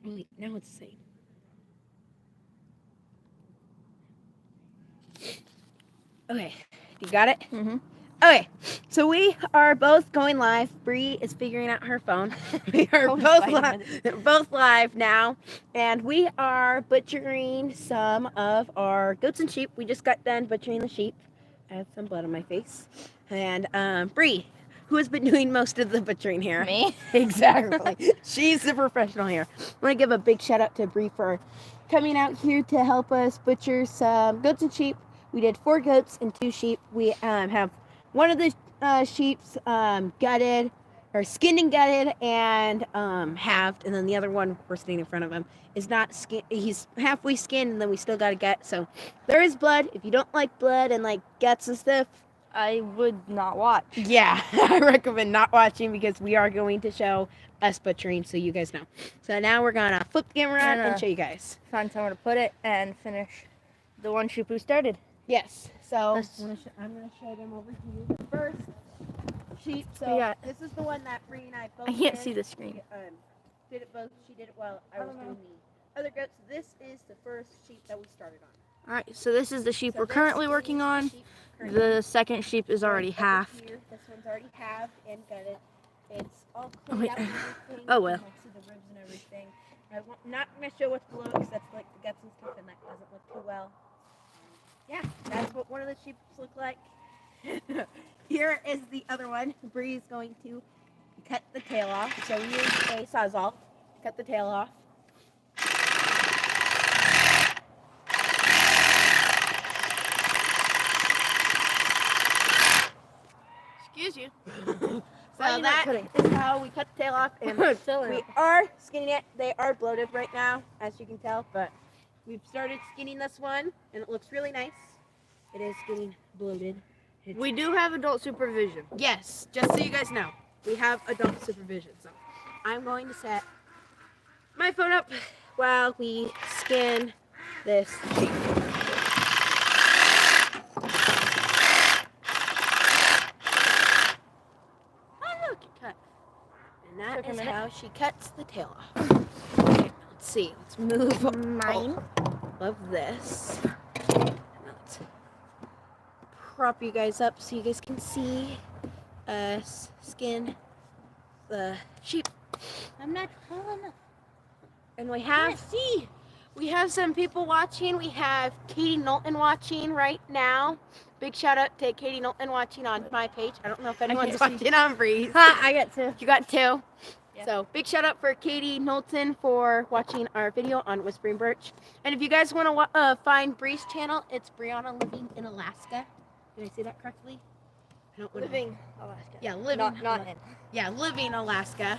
Wait, now it's the same. Okay, you got it? Mm-hmm. Okay, so we are both going live. Bree is figuring out her phone. We are both live now, and we are butchering some of our goats and sheep. We just got done butchering the sheep. I have some blood on my face, and Bree, who has been doing most of the butchering here. Me? Exactly. She's the professional here. I want to give a big shout out to Bree for coming out here to help us butcher some goats and sheep. We did 4 goats and 2 sheep. We have one of the sheep's gutted, or skinned and gutted, and halved, and then the other one we're sitting in front of him is not skin. He's halfway skinned, and then we still got a gut. So there is blood. If you don't like blood and like guts and stuff, I would not watch. yeah, I recommend not watching because we are going to show us butchering, so you guys know. So now we're gonna flip the camera around and show you guys. Find somewhere to put it and finish the one sheep we started. Yes. So This- I'm gonna show them over here the first sheep. So Yeah. this is the one that Bree and I both I can't did. see the screen. Did it both. She did it while I was doing the other goats. This is the first sheep that we started on. All right, so this is the sheep So we're this currently is working the on. sheep currently. The second sheep is already Over halved. here, this one's already halved and gutted. It's all Oh, cleaned wait. out and everything. Oh, well. You can see the ribs and everything. I'm not going to show what's below because that's like the guts and stuff, and that doesn't look too well. Yeah, that's what one of the sheep look like. Here is the other one. Bree is going to cut the tail off. So we use a sawzall to cut the tail off. Excuse you. So that is how we cut the tail off, and we are skinning it. They are bloated right now, as you can tell, but we've started skinning this one, and it looks really nice. It is getting bloated. We do have adult supervision. Yes, just so you guys know, we have adult supervision. So I'm going to set my phone up while we skin this sheep. Oh, look, it cut. And that is how she cuts the tail off. Okay, let's see. Let's move Mine. of this. Let's prop you guys up so you guys can see us skin the sheep. I'm not tall enough. And we have some people watching. We have Katie Knowlton watching right now. Big shout out to Katie Knowlton watching on my page. I don't know if anyone's watching on Breeze. Ha! I got 2. You got 2. Yeah. So big shout out for Katie Knowlton for watching our video on Whispering Birch. And if you guys want to find Bree's channel, it's Brianna Living in Alaska. Did I say that correctly? I don't Living Alaska. Yeah, living. Not in. Yeah, living Alaska.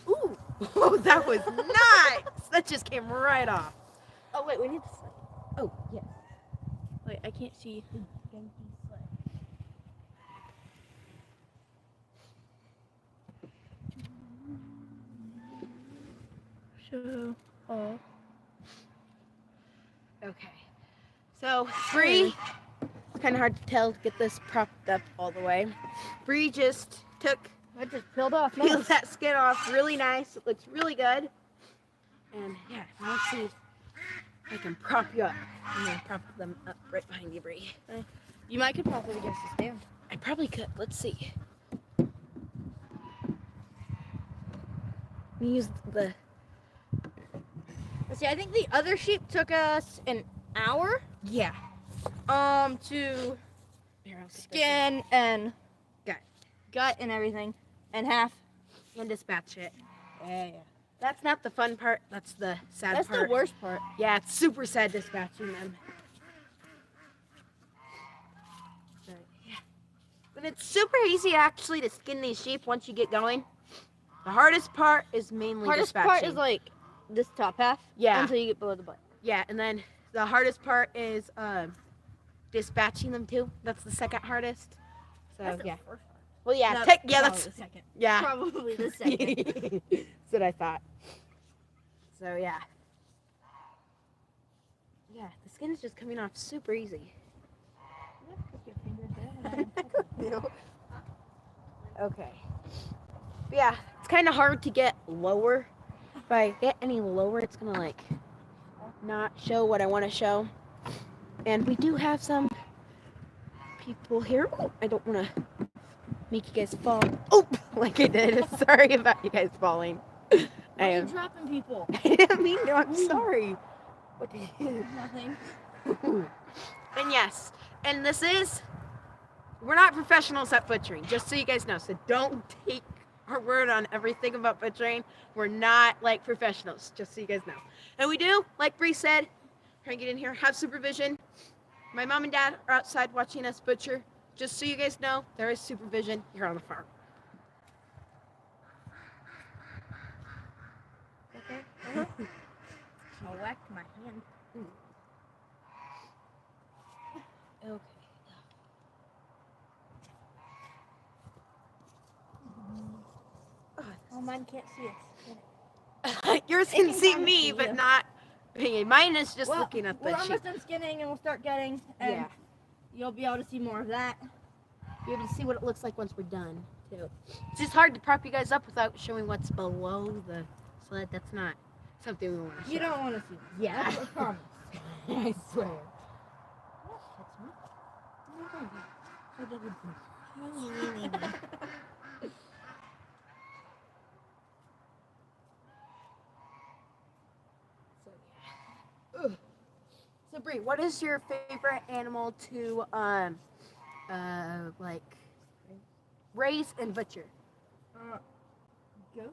Ooh, oh, that was nice. That just came right off. Oh wait, we need to slide. Oh, yes. Wait, I can't see. So, oh. Okay. So, Bree, it's kind of hard to tell to get this propped up all the way. Bree just I just peeled off. peeled that skin off really nice. It looks really good. And yeah, now let's see if I can prop you up. I'm going to prop them up right behind you, Bree. You might could prop it against the stand. I probably could. Let's see. We use the... See, I think the other sheep took us an hour. Yeah. To Here, I'll skin and Gut. gut and everything, and half. and dispatch it. Yeah. That's not the fun part. That's the sad That's part. the worst part. Yeah, it's super sad dispatching them. But, yeah. But it's super easy actually to skin these sheep once you get going. The hardest part is mainly Hardest dispatching. part is like this top half. Yeah. Until you get below the butt. Yeah, and then the hardest part is dispatching them too. That's the second hardest. So That's the yeah. first part. Well, yeah. No, yeah, probably that's the second. yeah. Probably the second. That's what I thought. So yeah. Yeah, the skin is just coming off super easy. Okay. But yeah, it's kind of hard to get lower. I get any lower, it's gonna like not show what I want to show. And we do have some people here. Oh, I don't want to make you guys fall. Oh, like I did. Sorry about you guys falling. Why are you dropping people? I didn't mean to. I'm sorry. What did you do? Nothing. And yes, and we're not professionals at butchering, just so you guys know. So don't take our word on everything about butchering. We're not like professionals, just so you guys know. And we do, like Bree said, try and get in here, have supervision. My mom and dad are outside watching us butcher. Just so you guys know, there is supervision here on the farm. Okay. I whacked my hand. Okay. Oh, mine can't see us. Yours It can can see kinda me, see but you. not me. Mine is just Well, looking at the we're sheep. almost done skinning, and we'll start gutting, and Yeah. you'll be able to see more of that. Be able to see what it looks like once we're done, too. It's just hard to prop you guys up without showing what's below the sled. That's not something we want to show. You don't want to see. Yeah. That's a promise. I swear. So Bree, what is your favorite animal to like raise and butcher? Goats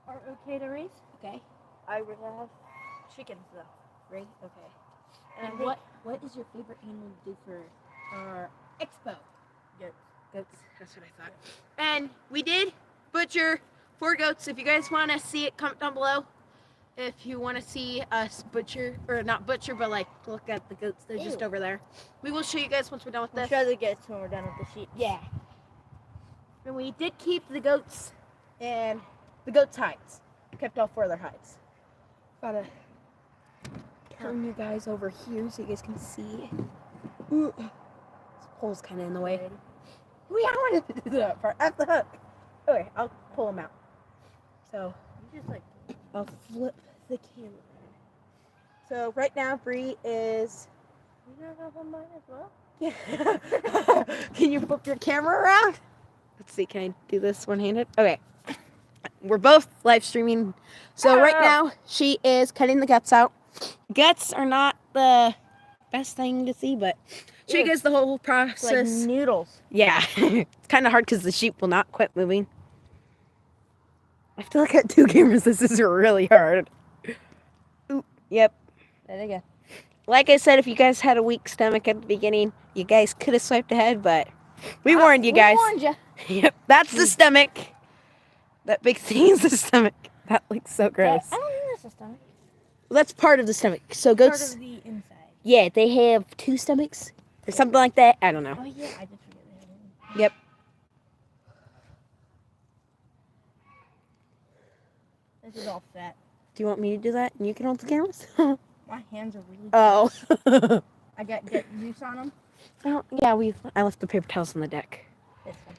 are okay to raise. Okay. I would have chickens though. Right. Okay. And And what is your favorite animal to do for our expo? Goats. Goats. That's what I thought. And we did butcher 4 goats. If you guys want to see it, comment down below. If you want to see us butcher, or not butcher, but like look at the goats, they're just Ew. over there. We will show you guys once we're done with We'll this. show the goats when we're done with the sheep. Yeah. And we did keep the goats and the goats' hides. Kept all 4 of their hides. Gotta turn you guys over here so you guys can see. Ooh. This pole's kind of in the way. We don't want to do that part. At the hook. Okay, I'll pull them out. So You just like. I'll flip the camera. So right now, Bree is. You gonna help on mine as well? Can you flip your camera around? Let's see. Can I do this one-handed? Okay. We're both live streaming. So right now, she is cutting the guts out. Guts are not the best thing to see, but show you guys the whole It's like process. noodles. Yeah, it's kind of hard because the sheep will not quit moving. I feel like at 2 cameras, this is really hard. Ooh, yep. There they go. Like I said, if you guys had a weak stomach at the beginning, you guys could have swiped ahead, but we warned you guys. We warned you. Yep, that's the stomach. That big thing is the stomach. That looks so gross. I don't think that's a stomach. Well, that's part of the stomach. So goats, Part of the inside. yeah, they have 2 stomachs or something like that. I don't know. Oh yeah, I did forget they had one. Yep. This is all fat. Do you want me to do that? And you can hold the cameras? My hands are really. Oh. I got juice on them. Oh, yeah, I left the paper towels on the deck. This one.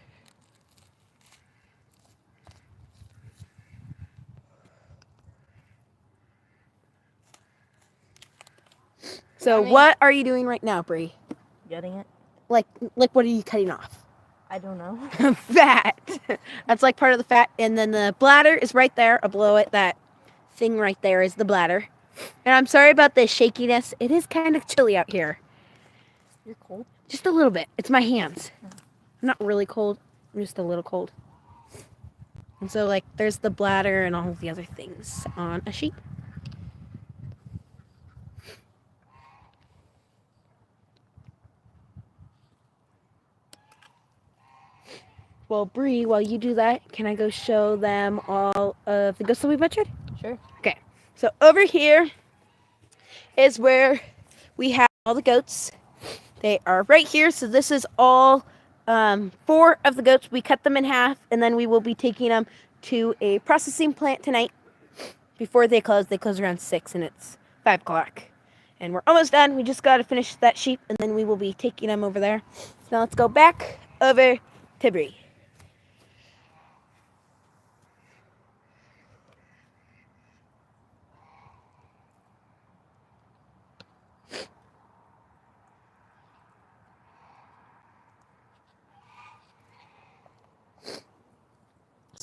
So Mommy? what are you doing right now, Bree? Getting it? Like what are you cutting off? I don't know. Fat. That's like part of the fat. And then the bladder is right there. Below it, that thing right there is the bladder. And I'm sorry about the shakiness. It is kind of chilly out here. You're cold. Just a little bit. It's my hands. I'm not really cold. I'm just a little cold. And so, like, there's the bladder and all of the other things on a sheep. Well, Bree, while you do that, can I go show them all of the goats that we butchered? Sure. Okay. So over here is where we have all the goats. They are right here. So this is all 4 of the goats. We cut them in half, and then we will be taking them to a processing plant tonight before they close. They close around 6, and it's 5 o'clock. And we're almost done. We just got to finish that sheep, and then we will be taking them over there. So now let's go back over to Bree.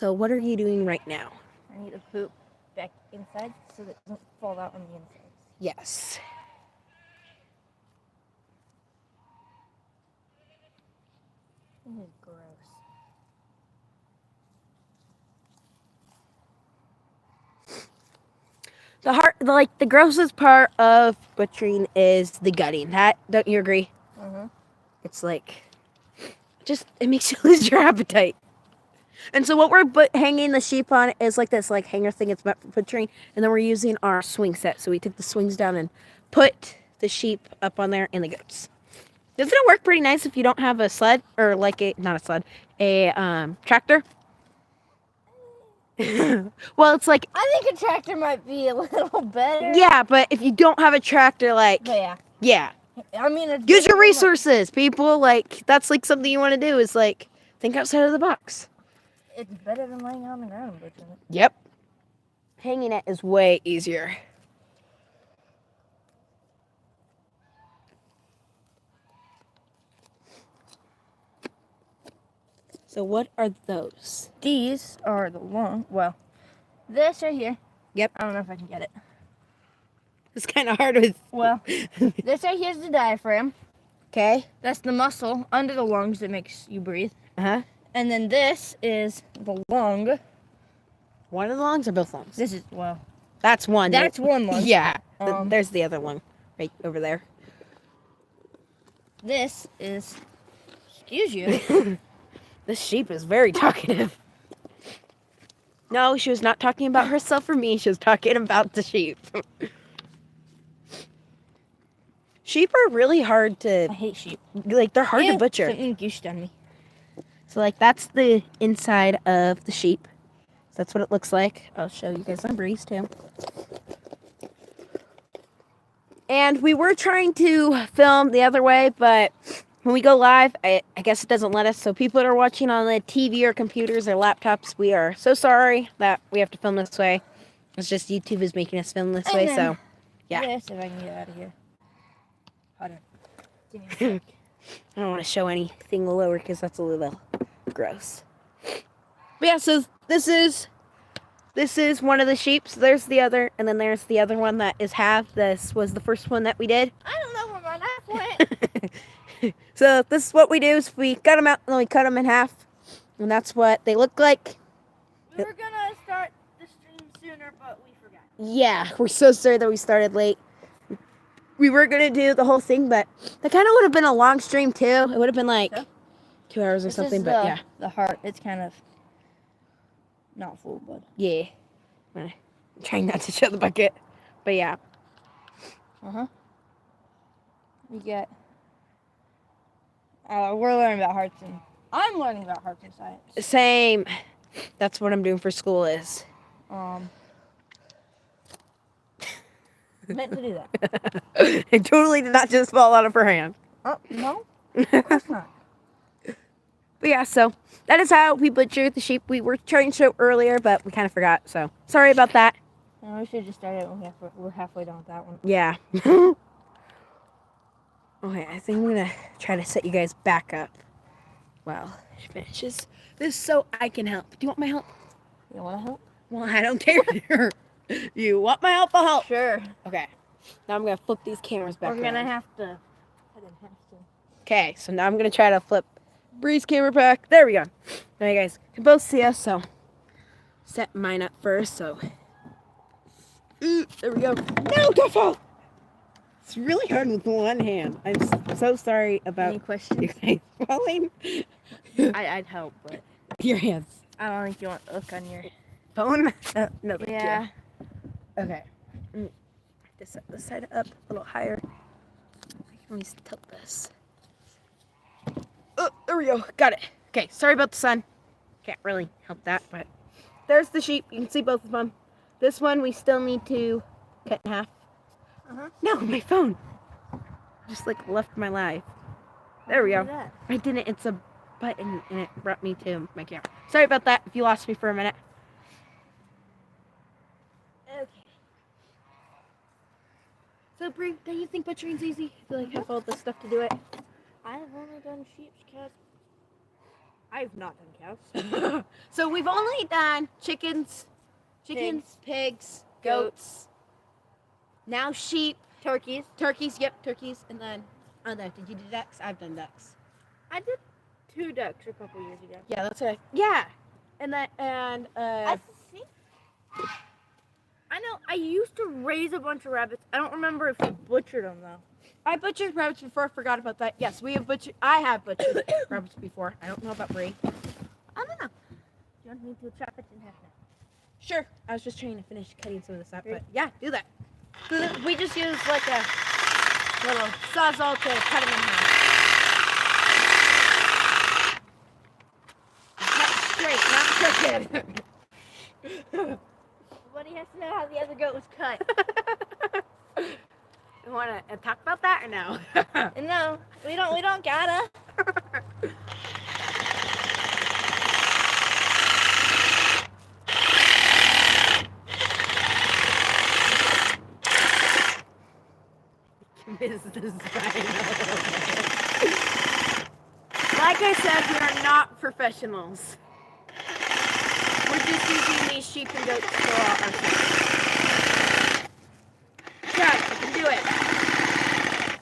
So what are you doing right now? I need to poop back inside so that it doesn't fall out on the inside. Yes. This is gross. The grossest part of butchering is the gutting. Don't you agree? Mm-hmm. It's like, it makes you lose your appetite. And so what we're hanging the sheep on is like this like hanger thing. It's meant for butchering. And then we're using our swing set. So we took the swings down and put the sheep up on there and the goats. Doesn't it work pretty nice if you don't have a sled or like not a sled, a tractor? Well, it's like, I think a tractor might be a little better. yeah, but if you don't have a tractor, like, But yeah. I mean, it's Use your better than, resources, people. Like, that's like something you want to do is like think outside of the box. it's better than laying on the ground and butchering it. Yep. Hanging it is way easier. So what are those? These are the long. Well, this right here. Yep. I don't know if I can get it. It's kind of hard with. Well, this right here is the diaphragm. Okay. That's the muscle under the lungs that makes you breathe. Uh-huh. And then this is the lung. One of the lungs or both lungs? This is, well, That's one. that's one lung. Yeah. Um, There's the other one right over there. This is, excuse you. This sheep is very talkative. No, she was not talking about herself or me. She was talking about the sheep. Sheep are really hard I to, hate sheep. like, they're hard to butcher. Something goosed on me. So, like, that's the inside of the sheep. So that's what it looks like. I'll show you guys on Breeze, too. And we were trying to film the other way, but when we go live, I guess it doesn't let us. So people that are watching on the TV or computers or laptops, we are so sorry that we have to film this way. It's just YouTube is making us film this way, so yeah. Yes, if I can get out of here. Hold on. Give me a sec. I don't want to show anything lower because that's a little gross. But yeah, so this is one of the sheep. So there's the other, and then there's the other one that is half. This was the first one that we did. I don't know where my knife went. So this is what we do: is we cut them out and then we cut them in half, and that's what they look like. We were gonna start the stream sooner, but we forgot. Yeah, we're so sorry that we started late. We were gonna do the whole thing, but that kind of would have been a long stream too. It would have been like 2 hours or This something. is But yeah, the heart. It's kind of not full, but yeah. I'm trying not to show the bucket, but yeah. you get. We're learning about hearts, and I'm learning about hearts and science. Same. That's what I'm doing for school is. Meant to do that. It totally did not just fall out of her hand. Oh no, of course not. But yeah, so that is how we butchered the sheep. We were trying to show earlier, but we kind of forgot. So sorry about that. No, we should have just started when we're halfway done with that one. Yeah. Okay, I think I'm gonna try to set you guys back up. Well, she finishes this so I can help. Do you want my help? You want to help? Well, I don't care. You want my help? I'll help. Sure. Okay. Now I'm gonna flip these cameras back. We're gonna around. have to cut in half soon. Okay, so now I'm gonna try to flip Bree's camera back. There we go. Now you guys can both see us, so set mine up first, so there we go. No, don't fall! It's really hard with one hand. I'm so sorry about Any questions? you guys falling. I'd help, but Your hands. I don't think you want to look on your Phone? No, thank yeah. you. Okay. Just set this side up a little higher. Let me tilt this. Oh, there we go. Got it. Okay, sorry about the sun. Can't really help that, but there's the sheep. You can see both of them. This one we still need to cut in half. No, my phone. Just like left my life. There we go. I didn't. It's a button and it brought me to my camera. Sorry about that if you lost me for a minute. Okay. So, Brie, do you think butchering's easy? You like have all the stuff to do it? I've only done sheep's cats I've not done cows. So we've only done chickens, pigs, goats, now sheep, Turkeys. turkeys, and then did you do ducks? I've done ducks. I did 2 ducks a couple years ago. Yeah, that's right. Yeah, and I think. I know. I used to raise a bunch of rabbits. I don't remember if we butchered them though. I butchered rabbits before. I forgot about that. Yes, we have butchered. I have butchered rabbits before. I don't know about Brie. I don't know. Do you want me to chop it in half now? Sure. I was just trying to finish cutting some of this up, but yeah, do that. We just use like a little sawzall to cut them in half. Cut straight, not crooked. Everybody has to know how the other goat was cut. You want to talk about that or no? No, we don't gotta. Like I said, we are not professionals. We're just using these sheep and goats for our sheep. Try, you can do it.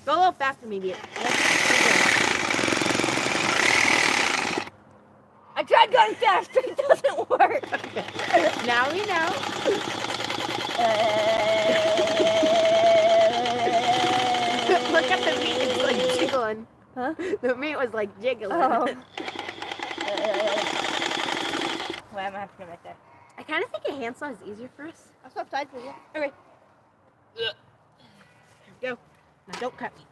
Go a little faster, maybe. I tried going faster. It doesn't work. Okay. Now we know. Look at the meat, it's like jiggling. Huh? The meat was like jiggling. Oh. Why am I have to go right there? I kind of think a handsaw is easier for us. I'll swap sides with you. Okay. Here we go. Now don't cut me.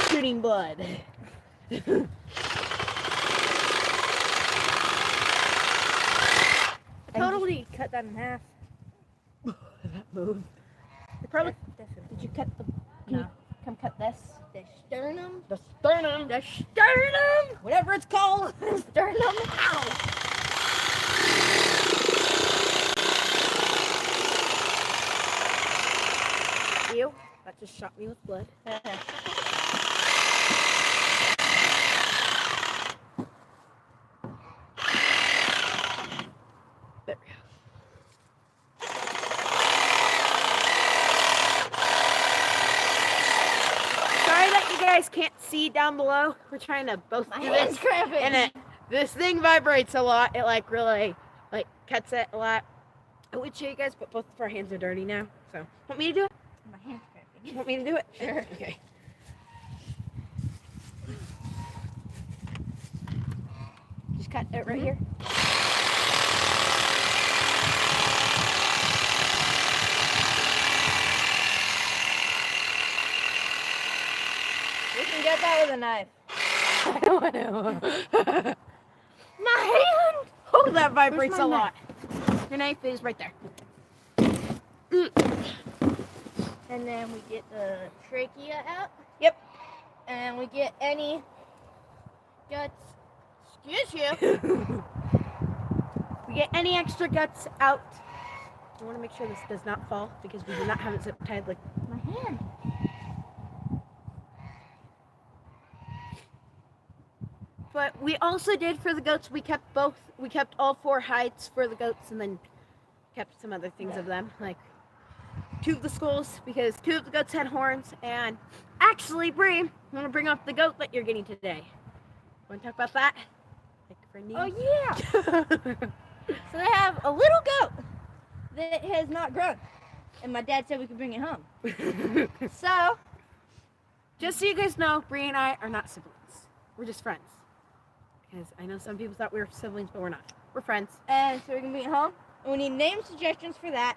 Shooting blood. Totally cut that in half. That moved. Probably. Definitely. Did you cut the? No. Come cut this. The sternum. The sternum. The sternum. Whatever it's called. Sternum. Ow. Ew. That just shot me with blood. There we go. Sorry that you guys can't see down below. We're trying to both My do hand's this, cramping. and this thing vibrates a lot. It like really cuts it a lot. I would show you guys, but both of our hands are dirty now. So, want me to do it? My hand's cramping. Want me to do it? Sure. Okay. Just cut it right here. We can get that with a knife. I don't know. My hand. Oh, that vibrates Where's a my lot. Your knife is right there. And then we get the trachea out. Yep. And we get any guts. Excuse you. We get any extra guts out. I want to make sure this does not fall because we do not have it zip tied like My hand. But we also did for the goats, we kept all 4 hides for the goats and then kept some other things of them, like 2 of the skulls because 2 of the goats had horns. And actually, Bree, I want to bring up the goat that you're getting today. Want to talk about that? Like for news? Oh yeah. So they have a little goat that has not grown, and my dad said we could bring it home. So, Just so you guys know, Bree and I are not siblings. We're just friends. Because I know some people thought we were siblings, but we're not. We're friends. and so we can bring it home. And we need name suggestions for that.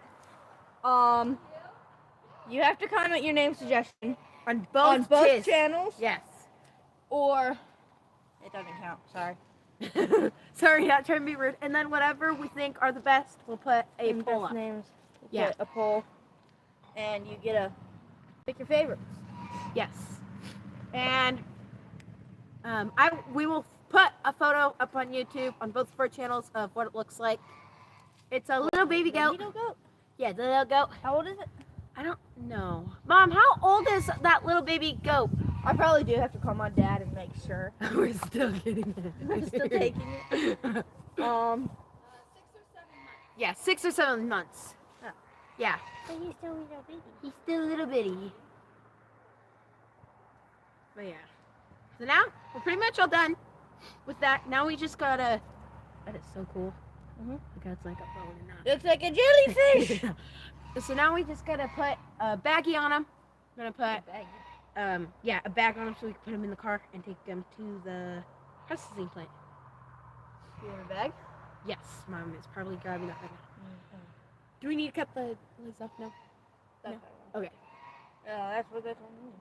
You have to comment your name suggestion On on both tis. channels, Yes. or it doesn't count. Sorry. Sorry, not trying to be rude. And then whatever we think are the best, we'll put a And poll best up. names. Yeah. Put a poll, and you get to pick your favorites. Yes. And we will put a photo up on YouTube on both of our channels of what it looks like. It's a little baby goat. Little goat? Yeah, the little goat. How old is it? I don't know. Mom, how old is that little baby goat? I probably do have to call my dad and make sure. We're still getting it. We're still taking it. 6 or 7 months. Yeah, 6 or 7 months. Oh. Yeah. So he's still a little baby. He's still a little bitty. But yeah. So now we're pretty much all done with that. Now we just gotta. That is so cool. Mhm. Look how it's like a bone and not. Looks like a jellyfish. So now we just gotta put a baggie on him. We're gonna put a bag on him so we can put him in the car and take him to the processing plant. You want a bag? Yes, Mom is probably grabbing that right now. Do we need to cut the legs off now? That's No. Okay. that's what that's on.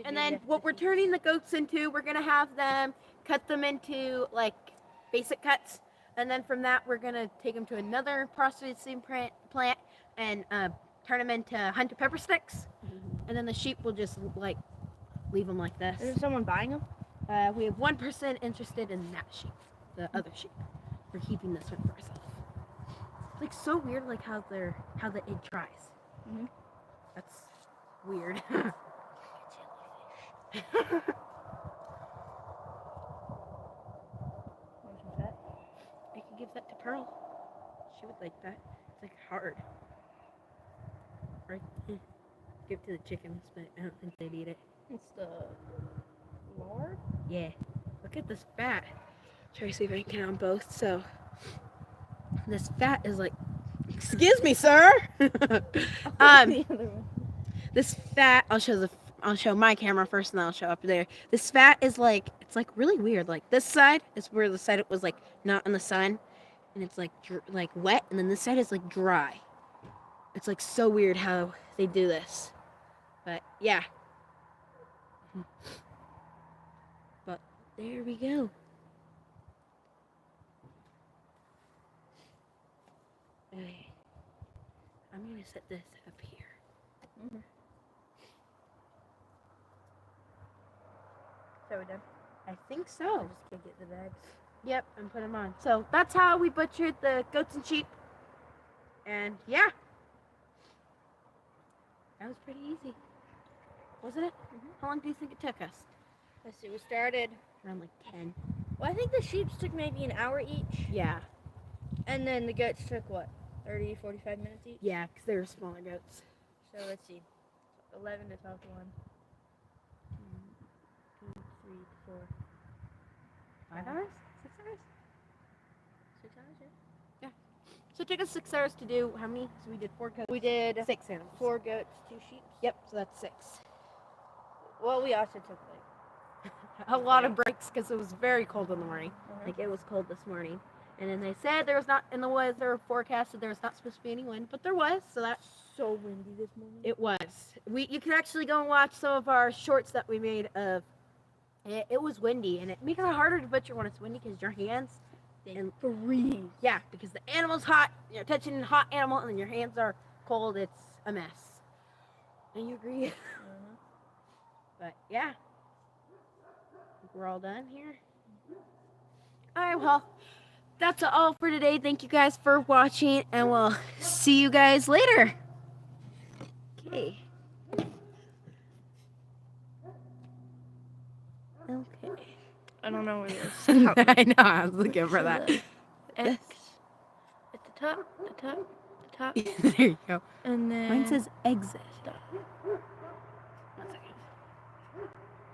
And then what we're turning the goats into, we're gonna have them cut them into like basic cuts, and then from that we're gonna take them to another processing plant and turn them into hunter pepper sticks, and then the sheep will just like leave them like this. Is someone buying them? We have one person interested in that sheep, the other sheep. We're keeping this one for ourselves. It's like so weird, like how the egg dries. Mhm. That's weird. Want some pet? I could give that to Pearl. She would like that. It's like hard. Or give it to the chickens, but I don't think they'd eat it. It's the lard. Yeah. Look at this fat. Try to see if I can get on both. So this fat is like, excuse me, sir. The other one. This fat. I'll show my camera first, and then I'll show up there. This fat is like, it's like really weird. Like this side is where the side it was like not in the sun, and it's like wet, and then this side is like dry. It's like so weird how they do this, but yeah. But there we go. Okay. I'm gonna set this up here. Mm-hmm. So we're done. I think so. I just can't get the bags. Yep, and put them on. So that's how we butchered the goats and sheep. And yeah. That was pretty easy. Wasn't it? Mm-hmm. How long do you think it took us? Let's see. We started. Around like 10. Well, I think the sheeps took maybe an hour each, Yeah. and then the goats took what, 30, 45 minutes each. Yeah, because they were smaller goats. So let's see. 11 to 12 to 1. 2, 3, 4. 5 hours? 6 hours? 6 hours, yeah. So it took us 6 hours to do how many? So we did 4 goats. We did 6 animals. 4 goats, 2 sheep. Yep, so that's 6. Well, we also took like A lot of breaks because it was very cold in the morning. Like it was cold this morning. And then they said there was not, in the weather forecasted, there was not supposed to be any wind, but there was, so that's so windy this morning. it was. You can actually go and watch some of our shorts that we made of it was windy, and it makes it harder to butcher when it's windy because your hands and freeze. yeah, because the animal's hot, you're touching a hot animal, and then your hands are cold. It's a mess. And you agree? Uh-huh. But yeah, I think we're all done here. All right, well, that's all for today. Thank you guys for watching, and we'll see you guys later. Okay. Okay. I don't know where it is. I know, I was looking for that. X at the top, the top, the top, There you go. and then Mine says exit. stop.